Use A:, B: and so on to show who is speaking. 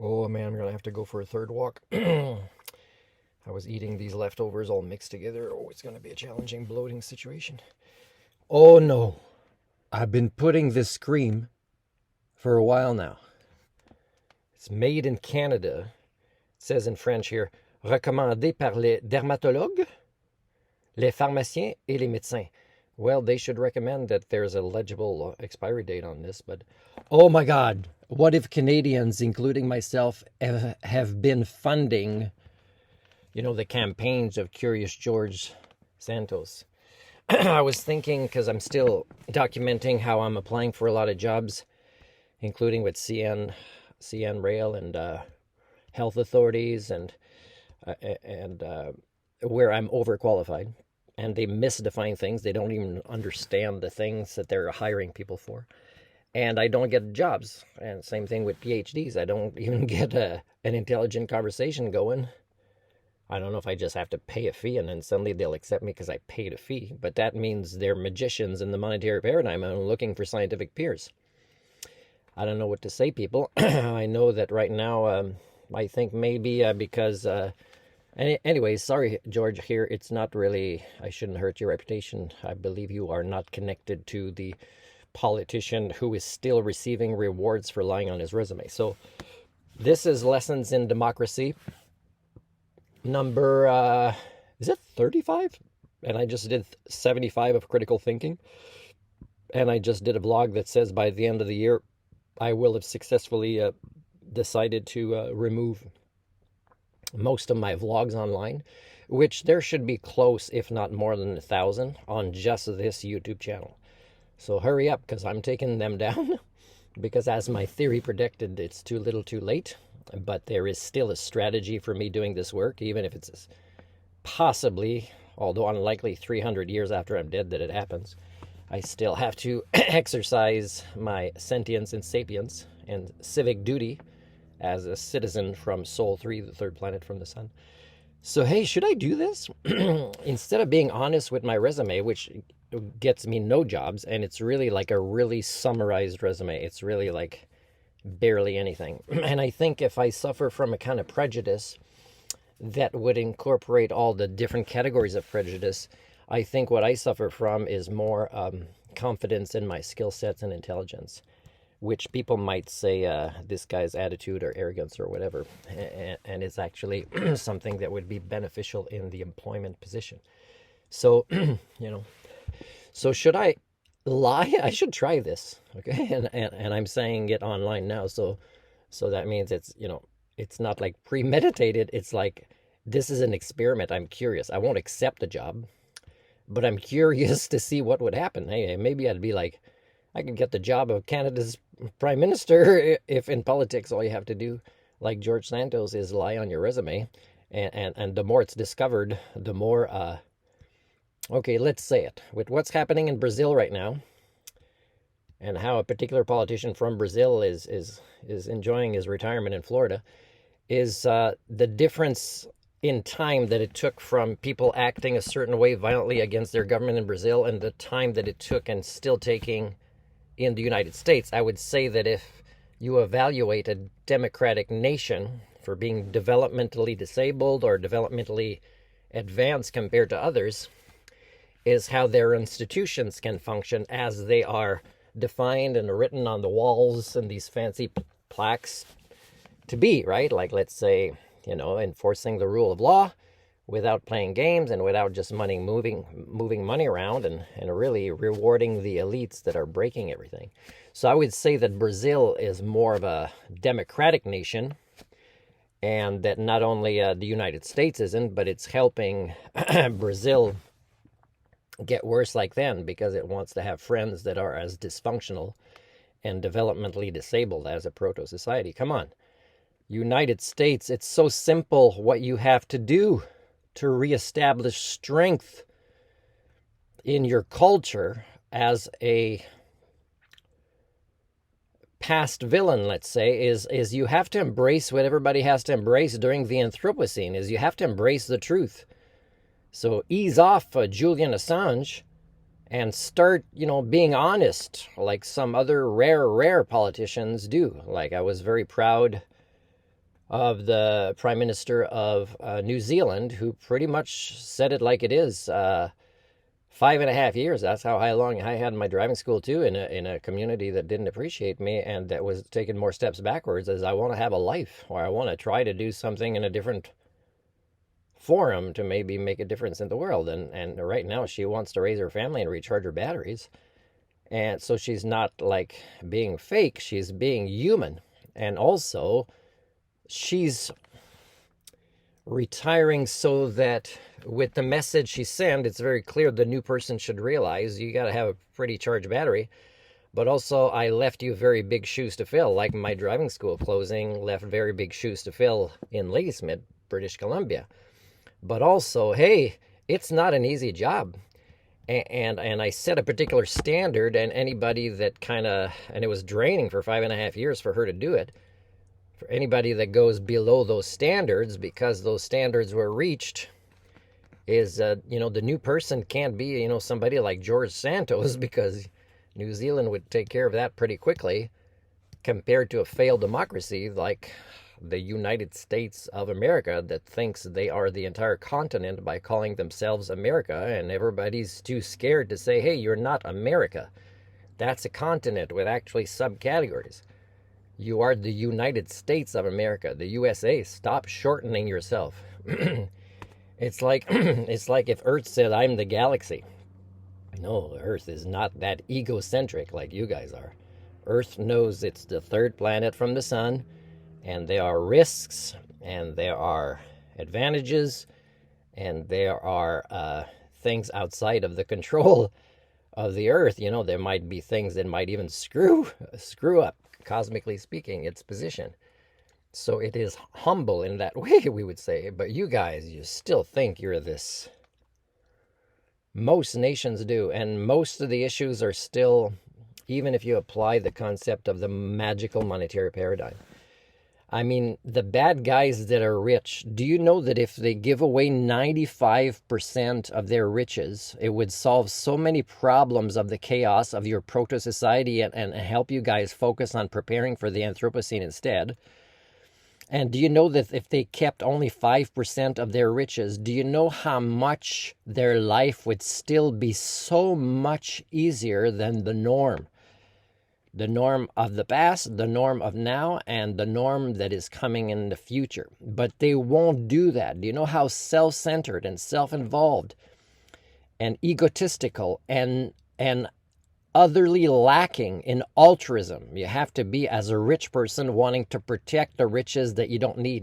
A: Oh man, I'm gonna have to go for a third walk. I was eating these leftovers all mixed together. Oh, it's gonna be a challenging bloating situation. Oh no, I've been putting this cream for a while now. It's made in Canada. It says in French here, recommandé par les dermatologues, les pharmaciens et les médecins. Well, they should recommend that there's a legible expiry date on this, but oh my God, what if Canadians, including myself, have been funding, the campaigns of Curious George Santos? I was thinking, because I'm still documenting how I'm applying for a lot of jobs, including with CN Rail and health authorities, and where I'm overqualified. And they misdefine things. They don't even understand the things that they're hiring people for. And I don't get jobs. And same thing with PhDs. I don't even get an intelligent conversation going. I don't know if I just have to pay a fee and then suddenly they'll accept me because I paid a fee. But that means they're magicians in the monetary paradigm and I'm looking for scientific peers. I don't know what to say, people. I know that right now, I think maybe because... Anyways, sorry, George, here. It's not really, I shouldn't hurt your reputation. I believe you are not connected to the politician who is still receiving rewards for lying on his resume. So this is Lessons in Democracy. Number, is it 35? And I just did 75 of critical thinking. And I just did a vlog that says by the end of the year, I will have successfully decided to remove most of my vlogs online, which there should be close, if not more than 1,000 on just this YouTube channel. So hurry up, because I'm taking them down, because as my theory predicted, it's too little too late. But there is still a strategy for me doing this work, even if it's possibly, although unlikely 300 years after I'm dead that it happens. I still have to exercise my sentience and sapience and civic duty as a citizen from Sol 3, the third planet from the sun. So, hey, should I do this? Instead of being honest with my resume, which gets me no jobs, and it's really like a really summarized resume. It's really like barely anything. And I think if I suffer from a kind of prejudice that would incorporate all the different categories of prejudice, I think what I suffer from is more confidence in my skill sets and intelligence, which people might say this guy's attitude or arrogance or whatever, and it's actually something that would be beneficial in the employment position. So, so should I lie? I should try this, okay? And I'm saying it online now, so that means it's, it's not like premeditated. It's like, this is an experiment. I'm curious. I won't accept the job, but I'm curious to see what would happen. Hey, maybe I'd be like, I could get the job of Canada's prime minister if in politics all you have to do, like George Santos, is lie on your resume. And the more it's discovered, the more, okay, let's say it. With what's happening in Brazil right now, and how a particular politician from Brazil is enjoying his retirement in Florida, is the difference in time that it took from people acting a certain way violently against their government in Brazil and the time that it took and still taking in the United States. I would say that if you evaluate a democratic nation for being developmentally disabled or developmentally advanced compared to others, is how their institutions can function as they are defined and written on the walls and these fancy plaques to be, right? Like, let's say, enforcing the rule of law without playing games and without just moving money around and really rewarding the elites that are breaking everything. So I would say that Brazil is more of a democratic nation, and that not only the United States isn't, but it's helping Brazil get worse like them because it wants to have friends that are as dysfunctional and developmentally disabled as a proto-society. Come on. United States, it's so simple what you have to do to reestablish strength in your culture as a past villain, let's say, is you have to embrace what everybody has to embrace during the Anthropocene, is you have to embrace the truth. So ease off Julian Assange and start, being honest like some other rare politicians do. Like, I was very proud of the Prime Minister of New Zealand, who pretty much said it like it is. 5.5 years. That's how long I had in my driving school too, in a community that didn't appreciate me and that was taking more steps backwards. As I want to have a life, or I want to try to do something in a different forum to maybe make a difference in the world. And right now she wants to raise her family and recharge her batteries. And so she's not like being fake, she's being human. And also she's retiring so that with the message she sent, it's very clear the new person should realize you got to have a pretty charged battery. But also, I left you very big shoes to fill, like my driving school closing left very big shoes to fill in Ladysmith, British Columbia. But also, hey, it's not an easy job. And I set a particular standard, and anybody that and it was draining for 5.5 years for her to do it. For anybody that goes below those standards, because those standards were reached, is, the new person can't be, somebody like George Santos, because New Zealand would take care of that pretty quickly compared to a failed democracy like the United States of America that thinks they are the entire continent by calling themselves America, and everybody's too scared to say, hey, you're not America. That's a continent with actually subcategories. You are the United States of America, the USA. Stop shortening yourself. It's like if Earth said, I'm the galaxy. No, Earth is not that egocentric like you guys are. Earth knows it's the third planet from the sun, and there are risks, and there are advantages, and there are things outside of the control of the Earth. There might be things that might even screw up, cosmically speaking, its position. So it is humble in that way, we would say. But you guys, you still think you're this. Most nations do, and most of the issues are still, even if you apply the concept of the magical monetary paradigm. I mean, the bad guys that are rich, do you know that if they give away 95% of their riches, it would solve so many problems of the chaos of your proto-society and help you guys focus on preparing for the Anthropocene instead? And do you know that if they kept only 5% of their riches, do you know how much their life would still be so much easier than the norm? The norm of the past, the norm of now, and the norm that is coming in the future. But they won't do that. Do you know how self-centered and self-involved and egotistical and utterly lacking in altruism you have to be as a rich person wanting to protect the riches that you don't need?